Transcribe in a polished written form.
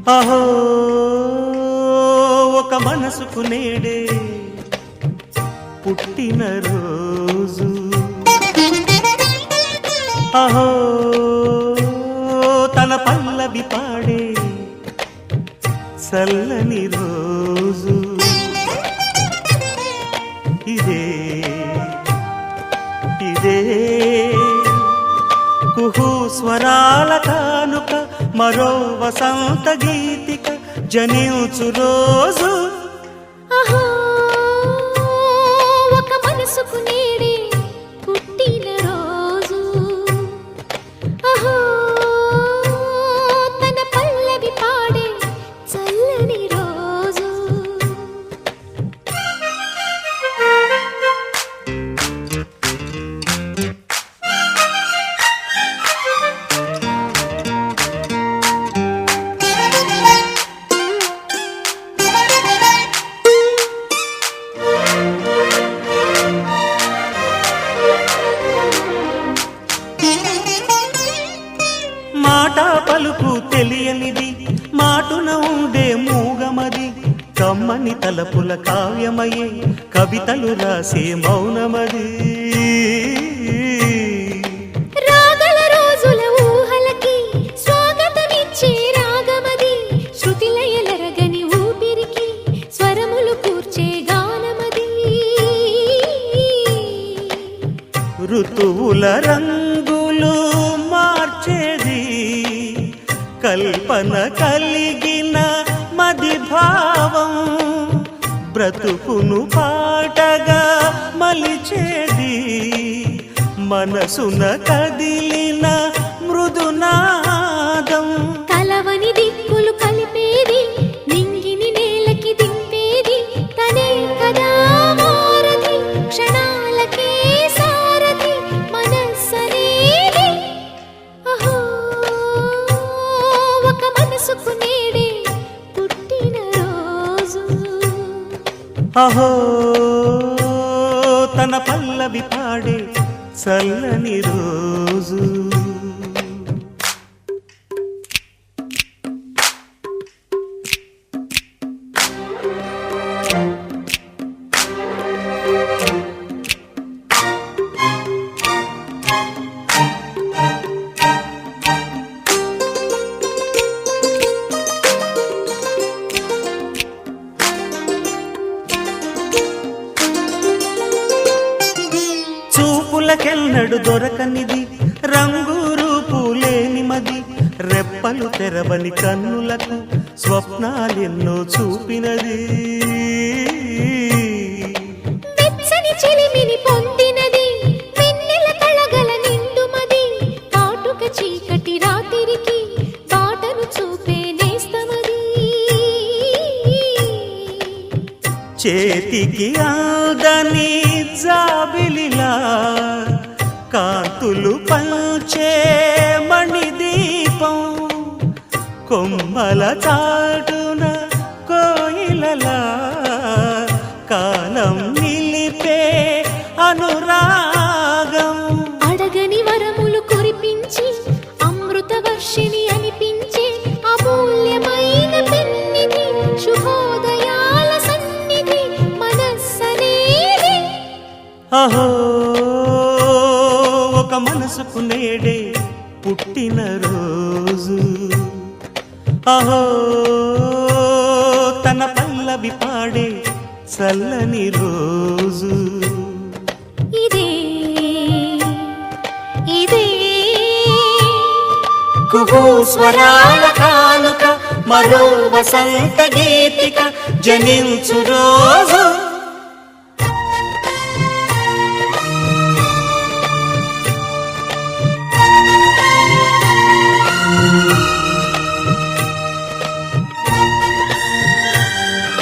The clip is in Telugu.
అహో ఒక మనసుకు నేడే పుట్టిన రోజు, అహో తన పల్లవి పాడే చల్లని రోజు. ఇదే ఇదే కుహు స్వరాల కానుక, మరో వసంత గీతిక జనించు రోజు. అహో ఒక మనసుకు నేడే పుట్టిన రోజు, అహో తన పల్లవి పాడే చల్లని రోజు. మాట పలుకు తెలియనిది, మాటున ఉండే మూగమది, కమ్మని తలపుల కావ్యమయే కవితలు రాసే మౌనమది. రాగల రోజుల ఊహలకి స్వాగతమిచ్చే రాగమది, శృతిలయలరగని ఊపిరికి స్వరములు కూర్చే గానమది. ఋతువుల రంగులు మార్చేది, కల్పన కలిగిన మది భావం, బ్రతుకును పాటగా మలిచేది, మనసున కదిలిన మృదునాదం. కలవని దిక్కులు కలిపేది, నింగిని నేలకి దింపేది, తనే కదా మారది, క్షణాలకే సారథి మనస్సనేది. అహో ఒక మనసుకు నేడే పుట్టిన రోజు, అహో తన పల్లవి పాడే చల్లని రోజు. చూపులకెన్నడు దొరకనిది, రంగు రూపు లేని మది, రెప్పలు తెరవని కన్నులకు స్వప్నాలెన్నో చూపినది. వెచ్చని చెలిమిని పొందినది, వెన్నెల కళగల నిండుమది, కాటుక చీకటి రాత్రికి బాటను చూపే నేస్తమది. చేతికి ఆదని జాబిలిలా కాంతులు పంచే మణిదీపం, కొమ్మల చాటున కోయిలలా కాలం నిలిపే అనురాగం. అడగని వరములు కురిపించి అమృత వర్షిణి అనిపించే అమూల్యమైన పెన్నిధి, శుభోదయాల సన్నిధి మనస్సనేది. అహో ఒక మనసుకు నేడే పుట్టిన రోజు, అహో తన పల్లవి పాడే చల్లని రోజు. ఇదే ఇదే కుహు స్వరాల కానుక, మరో వసంత గీతిక జనించు రోజు.